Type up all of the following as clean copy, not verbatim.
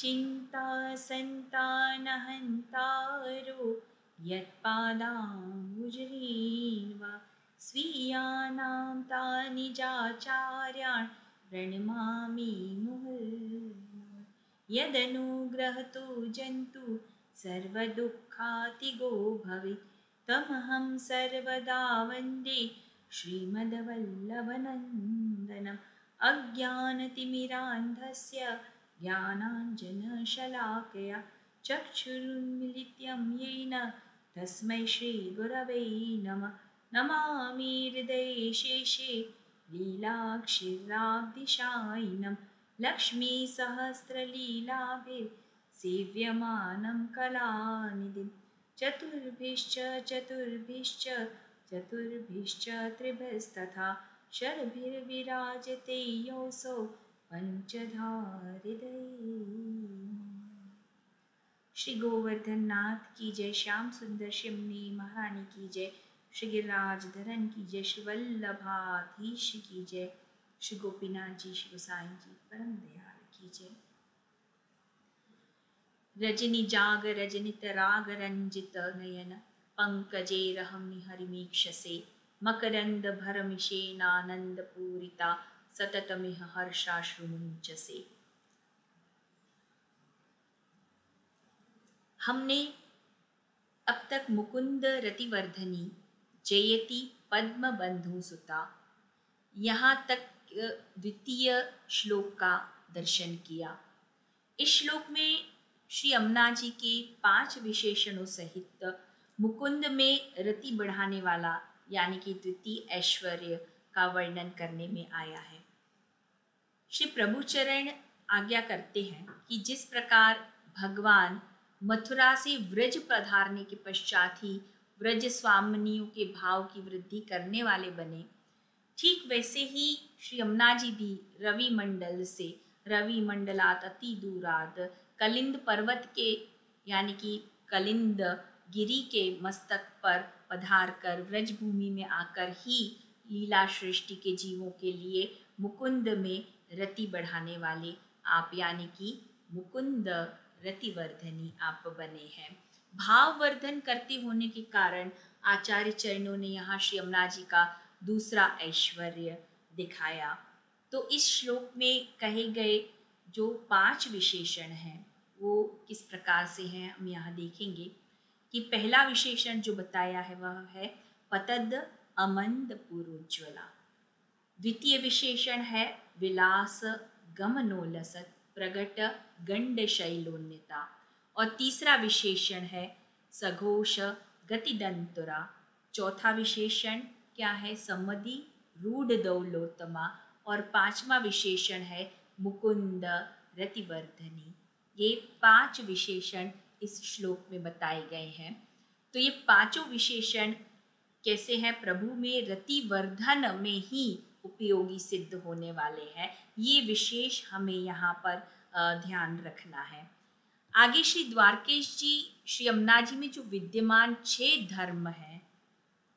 चिन्ता सन्तानहन्तारो यत्पादाम्बुजरीन्वा स्वीयानां तानि चाचार्यान् प्रणमामि मुहुर्मुहुः। यदनुग्रहतो जन्तु सर्वदुःखातिगो भवेत् तमहं सर्वदा वन्दे श्रीमद्वल्लभनन्दनम्। अज्ञानतिमिरान्धस्य ज्ञानाञ्जनशलाकया चक्षुरुन्मिलितं येन तस्मै श्रीगुरवे नमः। नमामि हृदये शेषे लीलाक्षीराब्धिशायिनं लक्ष्मीसहस्रलीलाभिर्सेव्यमानं कलानिधिं। चतुर्भिश्च त्रिभिस्तथा षड्भिर्विराजते योऽसौ पंचधाहृदये। श्री गोवर्धन नाथ की जय, श्याम सुंदर शिमनी महारानी की जय, श्री गिरिराज धरन की जय, श्री वल्लभाधीश की जय, श्री गोपीनाथ जी, श्री गोसाई जी परम दयाल की जय। रजनी जाग रजनित राग रंजित नयन पंकजे रहम निहरिमीक्षसे मकरंद भरमिषेनानंद पूरिता सततमिह हर्षाश्रुमुंचसे। हमने अब तक मुकुंद रतिवर्धनी जयति पद्म बंधु सुता यहाँ तक द्वितीय श्लोक का दर्शन किया। इस श्लोक में श्री यमुना जी के 5 विशेषणों सहित मुकुंद में रति बढ़ाने वाला यानी कि द्वितीय ऐश्वर्य का वर्णन करने में आया है। श्री प्रभुचरण आज्ञा करते हैं कि जिस प्रकार भगवान मथुरा से व्रज पधारने के पश्चात ही व्रज स्वामिनियों के भाव की वृद्धि करने वाले बने, ठीक वैसे ही श्री यमुना जी भी रवि मंडल से रवि मंडलात अति दूराद कलिंद पर्वत के यानी कि कलिंद गिरी के मस्तक पर पधार कर व्रज भूमि में आकर ही लीला सृष्टि के जीवों के लिए मुकुंद में रति बढ़ाने वाले आप यानी कि मुकुंद रतिवर्धनी आप बने हैं। भाववर्धन करते होने के कारण आचार्य चरणों ने यहाँ श्री यमुना जी का दूसरा ऐश्वर्य दिखाया। तो इस श्लोक में कहे गए जो 5 विशेषण हैं वो किस प्रकार से हैं हम यहाँ देखेंगे कि पहला विशेषण जो बताया है वह है पतद अमंद पुरोज्वला। द्वितीय विशेषण है विलास गमनोलसत प्रगट गंड शैलोन्यता और तीसरा विशेषण है सघोष गतिदंतुरा। चौथा विशेषण क्या है सम्मति रूढ़ दौलोत्तमा और 5वां विशेषण है मुकुंद रतिवर्धनी। ये 5 विशेषण इस श्लोक में बताए गए हैं। तो ये 5 विशेषण कैसे हैं, प्रभु में रतिवर्धन में ही उपयोगी सिद्ध होने वाले हैं, ये विशेष हमें यहाँ पर ध्यान रखना है। आगे श्री द्वारकेश जी श्री यमुना जी में जो विद्यमान 6 धर्म हैं,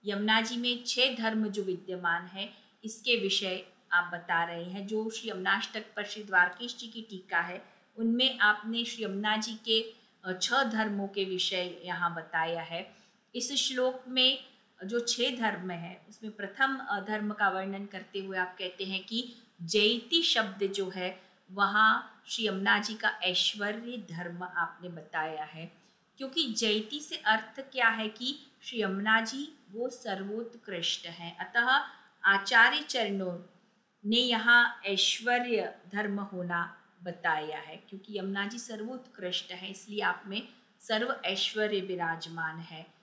यमुना जी में 6 धर्म जो विद्यमान है इसके विषय आप बता रहे हैं। जो श्री यमुनाष्टक पर श्री द्वारकेश जी की टीका है उनमें आपने श्री यमुना जी के 6 धर्मों के विषय यहाँ बताया है। इस श्लोक में जो 6 धर्म है उसमें प्रथम धर्म का वर्णन करते हुए आप कहते हैं कि जयति शब्द जो है वहाँ श्री यमुना जी का ऐश्वर्य धर्म आपने बताया है, क्योंकि जयति से अर्थ क्या है कि श्री यमुना जी वो सर्वोत्कृष्ट हैं। अतः आचार्य चरणों ने यहाँ ऐश्वर्य धर्म होना बताया है, क्योंकि यमुना जी सर्वोत्कृष्ट है इसलिए आप में सर्व ऐश्वर्य विराजमान है।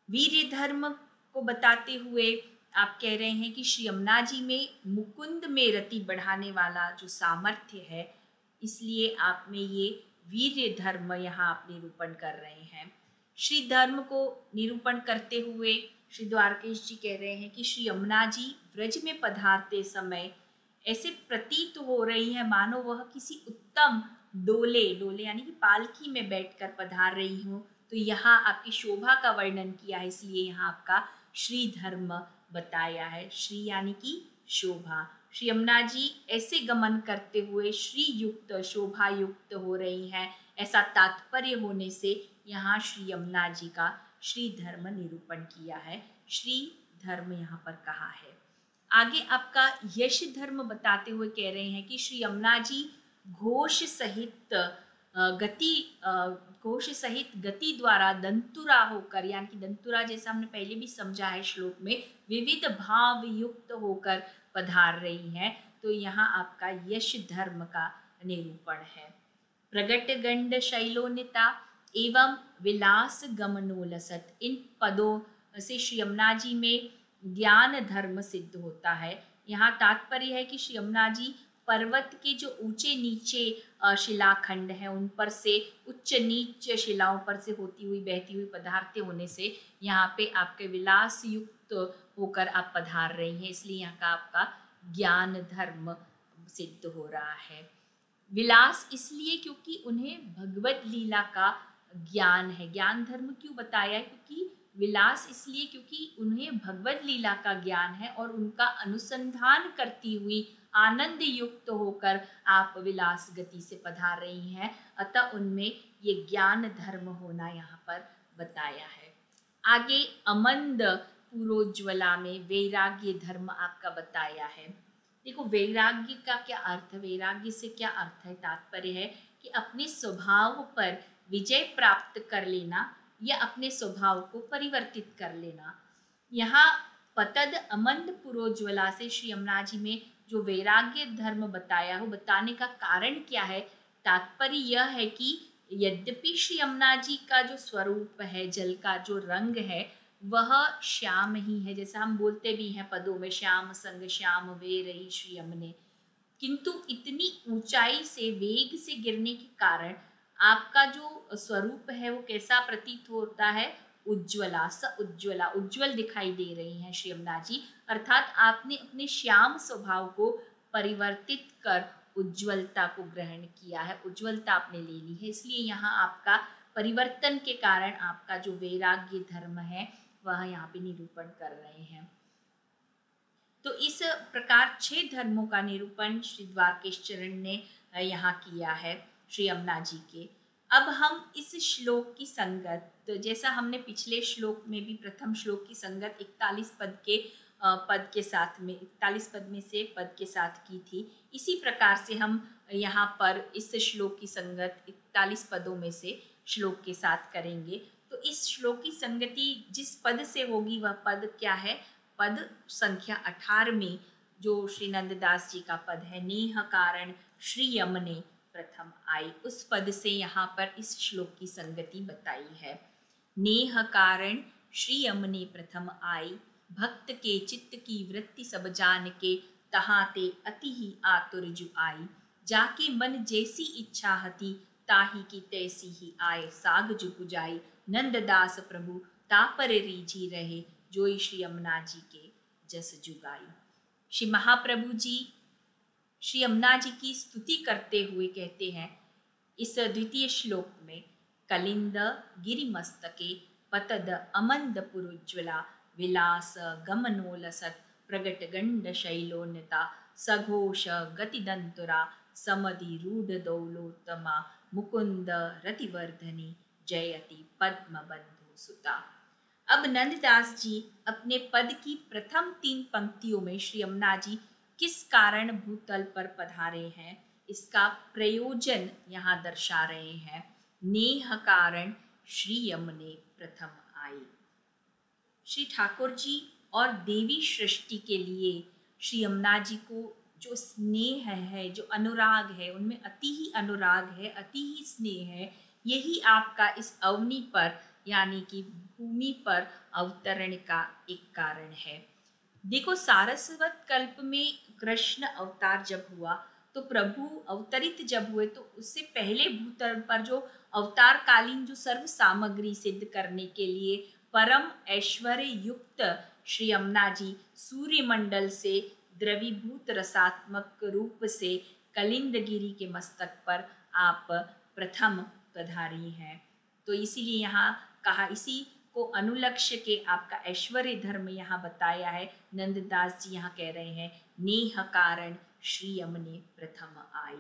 वीर्य धर्म को बताते हुए आप कह रहे हैं कि श्री यमुना जी में मुकुंद में रति बढ़ाने वाला जो सामर्थ्य है इसलिए आप में ये वीर्य धर्म यहाँ आप निरूपण कर रहे हैं। श्री धर्म को निरूपण करते हुए श्री द्वारकेश जी कह रहे हैं कि श्री यमुना जी व्रज में पधारते समय ऐसे प्रतीत हो रही है मानो वह किसी उत्तम डोले यानी कि पालकी में बैठकर पधार रही हूँ। तो यहाँ आपकी शोभा का वर्णन किया है इसलिए यहाँ आपका श्री धर्म बताया है। श्री यानी कि शोभा श्री यमुना जी ऐसे गमन करते हुए श्री युक्त शोभा युक्त हो रही हैं, ऐसा तात्पर्य होने से यहाँ श्री यमुना जी का श्री धर्म निरूपण किया है, श्री धर्म यहाँ पर कहा है। आगे आपका यश धर्म बताते हुए कह रहे हैं कि श्री यमुना जी घोष सहित गति द्वारा दंतुरा होकर, यानी कि दंतुरा जैसा हमने पहले भी समझा है श्लोक में, विविध भाव युक्त होकर पधार रही हैं। तो यहाँ आपका यश धर्म का निरूपण है। प्रगट गंड शैलोन्नता एवं विलास गमनोलसत, इन पदों से श्री यमुना जी में ज्ञान धर्म सिद्ध होता है। यहाँ तात्पर्य है कि श्री यमुना जी पर्वत के जो ऊंचे नीचे शिलाखंड हैं उन पर से, उच्च नीच शिलाओं पर से होती हुई बहती हुई पधारते होने से यहाँ पे आपके विलास युक्त होकर आप पधार रही हैं, इसलिए यहाँ का आपका ज्ञान धर्म सिद्ध हो रहा है। विलास इसलिए क्योंकि उन्हें भगवत लीला का ज्ञान है। ज्ञान धर्म क्यों बताया? क्योंकि विलास इसलिए क्योंकि उन्हें भगवत लीला का ज्ञान है और उनका अनुसंधान करती हुई आनंद युक्त होकर आप विलास गति से पधार रही हैं, अतः उनमें ये ज्ञान धर्म होना यहाँ पर बताया है। आगे अमंद पुरोज्वला में वैराग्य धर्म आपका बताया है। देखो वैराग्य का क्या अर्थ है, वैराग्य से क्या अर्थ है? तात्पर्य है कि अपने स्वभाव पर विजय प्राप्त कर लेना या अपने स्वभाव को परिवर्तित कर लेना। यहाँ पतद अमंद पुरोज्वला से श्री यमुना जी में जो वैराग्य धर्म बताया हो, बताने का कारण क्या है? तात्पर्य यह है कि यद्यपि श्री यमुना जी का जो स्वरूप है, जल का जो रंग है, वह श्याम ही है, जैसा हम बोलते भी हैं पदों में, श्याम संग श्याम वे रही श्री यमुने, किंतु इतनी ऊंचाई से वेग से गिरने के कारण आपका जो स्वरूप है वो कैसा प्रतीत होता है? उज्ज्वला, स उज्ज्वला, उज्ज्वल दिखाई दे रही हैं श्री यमुना जी, अर्थात आपने अपने श्याम स्वभाव को परिवर्तित कर उज्ज्वलता को ग्रहण किया है, उज्ज्वलता आपने ले ली है, इसलिए यहाँ आपका परिवर्तन के कारण आपका जो वैराग्य धर्म है वह यहाँ पे निरूपण कर रहे हैं। तो इस प्रकार 6 धर्मों का निरूपण श्री द्वारकेश चरण ने यहाँ किया है श्री यमुना जी के। अब हम इस श्लोक की संगत, तो जैसा हमने पिछले श्लोक में भी प्रथम श्लोक की संगत 41 पद के साथ में, 41 पद में से पद के साथ की थी, इसी प्रकार से हम यहाँ पर इस श्लोक की संगत 41 पदों में से श्लोक के साथ करेंगे। तो इस श्लोक की संगति जिस पद से होगी वह पद क्या है? पद संख्या 18 में जो श्री नंददास जी का पद है, नेह कारण श्री यमने प्रथम आई, उस पद से यहाँ पर इस श्लोक की संगति बताई है। नेह कारण श्री यमने प्रथम आई, भक्त के चित्त की वृत्ति सब जान के, तहाँ ते अति ही आतुर जु आई, जाके मन जैसी इच्छा हती, ताही की तैसी ही आए, साग जु पुजाई, नंददास प्रभु तापर रीझी रहे, जोई श्री यमुना जी के जस जुगाई। श्री महाप्रभु जी श्री यमुना जी की स्तुति करते हुए कहते हैं इस द्वितीय श्लोक में, कलिंद गिरिमस्तके पतद अमंद पुरुज्वला, विलास गमनोलसत प्रगट गंड शैलोन्नता, सघोष गतिदंतुरा, समधि रूढ़ दौलोत्तमा, मुकुंद रतिवर्धनी, जयति पद्म बंधु सुता। अब नंददास जी अपने पद की प्रथम 3 पंक्तियों में श्री यमुना जी किस कारण भूतल पर पधारे हैं इसका प्रयोजन यहाँ दर्शा रहे हैं। नेह कारण श्री यमुने प्रथम आई। श्री ठाकुर जी और देवी सृष्टि के लिए श्री यमुना जी को जो स्नेह है, जो अनुराग है, उनमें अति ही अनुराग है, अति ही स्नेह है, यही आपका इस अवनी पर यानी कि भूमि पर अवतरण का एक कारण है। देखो सारस्वत कल्प में कृष्ण अवतार जब हुआ तो प्रभु अवतरित जब हुए तो उससे पहले भूतल पर जो अवतार कालीन जो सर्व सामग्री सिद्ध करने के लिए परम ऐश्वर्य युक्त श्री यमुना जी सूर्यमंडल से द्रवीभूत रसात्मक रूप से कलिंदगिरी के मस्तक पर आप प्रथम पधारी हैं। तो इसीलिए यहाँ कहा, इसी को अनुलक्ष्य के आपका ऐश्वर्य धर्म यहाँ बताया है। नंददास जी यहाँ कह रहे हैं, नेह कारण श्री यमने प्रथम आई।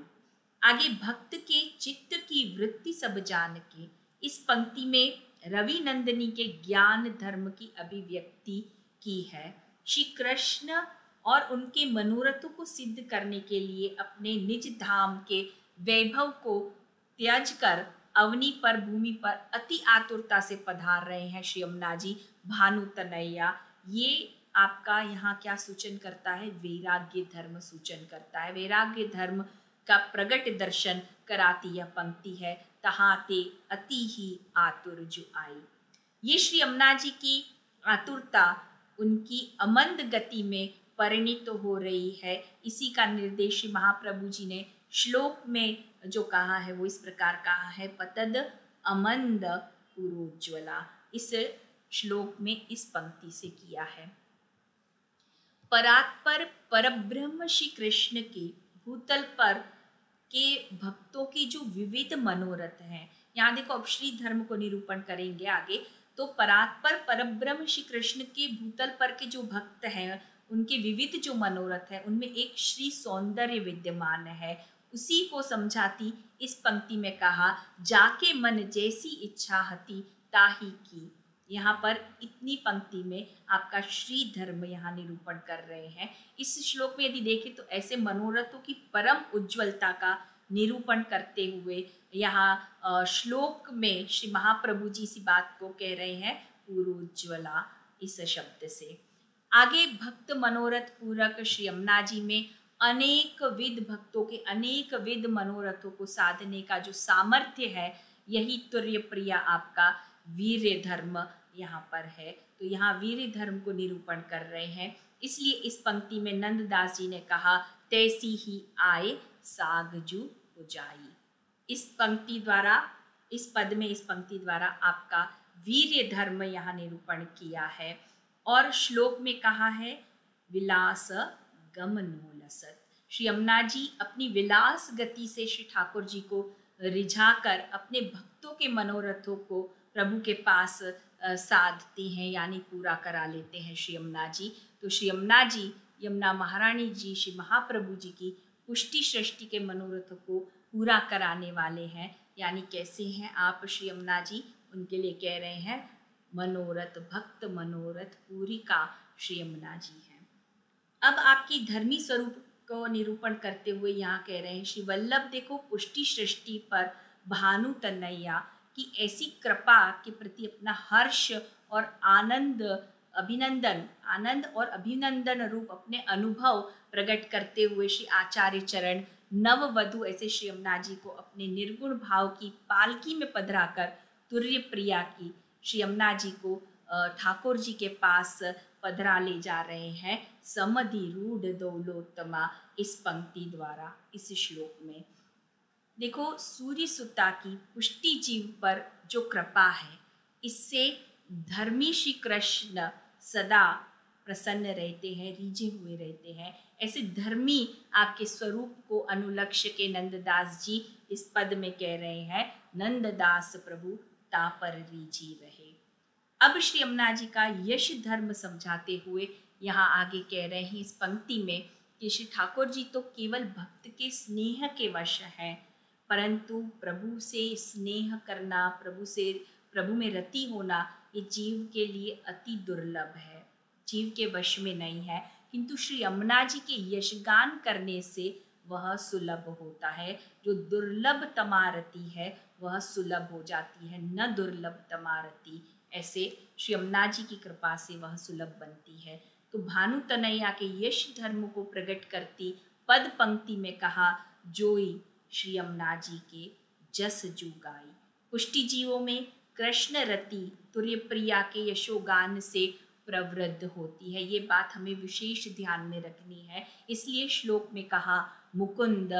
आगे भक्त के चित्त की वृत्ति सब जान के, इस पंक्ति में रवि नंदिनी के ज्ञान धर्म की अभिव्यक्ति की है। श्री कृष्ण और उनके मनोरथों को सिद्ध करने के लिए अपने निज धाम के वैभव को त्याज कर अवनी पर, भूमि पर अति आतुरता से पधार रहे हैं श्री यमुना जी भानु तनैया। ये आपका यहाँ क्या सूचन करता है? वैराग्य धर्म सूचन करता है। वैराग्य धर्म का प्रगट दर्शन कराती यह पंक्ति है, तहाँ ते अति ही आतुर जो आई। ये श्री यमुना जी की आतुरता उनकी अमंद गति में परिणित हो रही है। इसी का निर्देश महाप्रभु जी ने श्लोक में जो कहा है वो इस प्रकार कहा है, पतद अमंद पुरोज्वला। इस श्लोक में इस पंक्ति से किया है। परात्पर परब्रह्म श्री कृष्ण के भूतल पर के भक्तों की जो विविध मनोरथ हैं, यहाँ देखो अब श्री धर्म को निरूपण करेंगे आगे। तो परात्पर परब्रह्म श्री कृष्ण के भूतल पर के जो भक्त हैं उनके विविध जो मनोरथ है उनमें एक श्री सौंदर्य विद्यमान है। उसी को समझाती इस पंक्ति में कहा, जाके मन जैसी इच्छा हती ताही की। यहाँ पर इतनी पंक्ति में आपका श्री धर्म यहाँ निरूपण कर रहे हैं। इस श्लोक में यदि देखें तो ऐसे मनोरथों की परम उज्ज्वलता का निरूपण करते हुए यहाँ श्लोक में श्री महाप्रभु जी इसी बात को कह रहे हैं, पूर्वोज्ज्वला इस शब्द से। आगे भक्त मनोरथ पूरक श्री यमुना जी में अनेक विध भक्तों के अनेक विध मनोरथों को साधने का जो सामर्थ्य है, यही तुर्य प्रिया आपका वीर्य धर्म यहाँ पर है। तो यहाँ वीर्य धर्म को निरूपण कर रहे हैं। इसलिए इस पंक्ति में नंददास जी ने कहा, तैसी ही आए सागजू पुजाई। इस पंक्ति द्वारा, इस पद में इस पंक्ति द्वारा आपका वीर्य धर्म यहाँ निरूपण किया है। और श्लोक में कहा है, विलास गमनोलसत। श्री यमुना जी अपनी विलास गति से श्री ठाकुर जी को रिझाकर अपने भक्तों के मनोरथों को प्रभु के पास साधते हैं, यानी पूरा करा लेते हैं श्री यमुना जी। तो श्री यमुना जी, यमुना महारानी जी श्री महाप्रभु जी की पुष्टि सृष्टि के मनोरथों को पूरा कराने वाले हैं। यानी कैसे हैं आप श्री यमुना जी? उनके लिए कह रहे हैं, मनोरथ भक्त मनोरथ पूरी का श्री यमुना जी हैं। अब आपकी धर्मी स्वरूप को निरूपण करते हुए यहाँ कह रहे हैं, श्री वल्लभ देखो पुष्टि सृष्टि पर भानु तनैया की ऐसी कृपा के प्रति अपना हर्ष और आनंद और अभिनंदन रूप अपने अनुभव प्रकट करते हुए श्री आचार्य चरण नववधु ऐसे श्री यमुना जी को अपने निर्गुण भाव की पालकी में पधराकर तुर्य प्रिया की श्री यमुना जी को ठाकुर जी के पास पधरा ले जा रहे हैं, समधि रूढ़ दौलोत्तमा। इस पंक्ति द्वारा इस श्लोक में देखो, सूर्य सुता की पुष्टि जीव पर जो कृपा है, इससे धर्मी श्री कृष्ण सदा प्रसन्न रहते हैं, रीझे हुए रहते हैं। ऐसे धर्मी आपके स्वरूप को अनुलक्ष्य के नंददास जी इस पद में कह रहे हैं, नंददास प्रभु ता पर रीझी रहे। अब श्री यमुना जी का यश धर्म समझाते हुए यहाँ आगे कह रहे हैं इस पंक्ति में कि श्री ठाकुर जी तो केवल भक्त के स्नेह के वश हैं, परंतु प्रभु से स्नेह करना, प्रभु में रति होना, ये जीव के लिए अति दुर्लभ है, जीव के वश में नहीं है। किंतु श्री यमुना जी के यशगान करने से वह सुलभ होता है। जो दुर्लभ तमारती है वह सुलभ हो जाती है, न दुर्लभ तमारती। ऐसे श्री यमुना जी की कृपा से वह सुलभ बनती है। तो भानु तनैया के यश धर्म को प्रकट करती पद पंक्ति में कहा, जोई श्री यमुना जी के जस जू गाई। पुष्टि जीवों में कृष्ण रति तुर्य प्रिया के यशोगान से प्रवृद्ध होती है। ये बात हमें विशेष ध्यान में रखनी है। इसलिए श्लोक में कहा, मुकुंद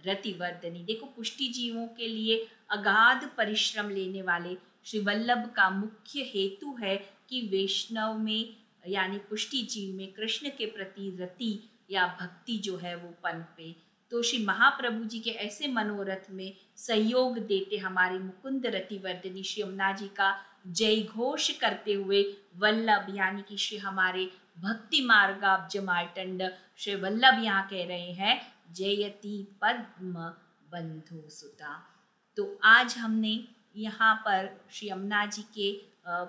रतिवर्धनी। देखो, पुष्टि जीवों के लिए अगाध परिश्रम लेने वाले श्री वल्लभ का मुख्य हेतु है कि वैष्णव में यानी पुष्टि जीव में कृष्ण के प्रति रति या भक्ति जो है वो पनपे। तो श्री महाप्रभु जी के ऐसे मनोरथ में सहयोग देते हमारी मुकुंद रतिवर्धनी श्री यमुना जी का जय घोष करते हुए वल्लभ यानी कि श्री हमारे भक्ति मार्गाब्ज मार्तंड श्री वल्लभ यहाँ कह रहे हैं जयति पद्म बंधु सुता। तो आज हमने यहाँ पर श्री यमुना जी के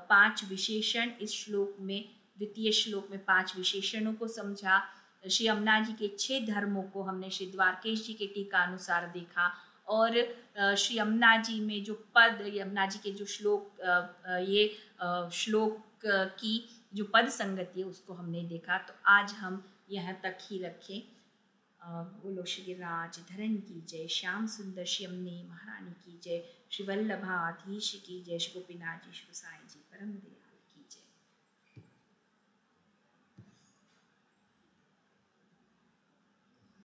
5 विशेषण इस श्लोक में, द्वितीय श्लोक में 5 विशेषणों को समझा। श्री यमुना जी के 6 धर्मों को हमने श्री द्वारकेश जी के टीका अनुसार देखा और श्री यमुना जी में जो पद, यमुना जी के जो श्लोक, ये श्लोक की जो पद संगति है उसको हमने देखा। तो आज हम यहाँ तक ही रखें। बोलो श्री गिरिराज धरन की जय, श्याम सुंदर श्री यमुने महारानी की जय, श्री वल्लभाधीश की जय, श्री गोपीनाथ जी, श्री साईं जी परम दयाल।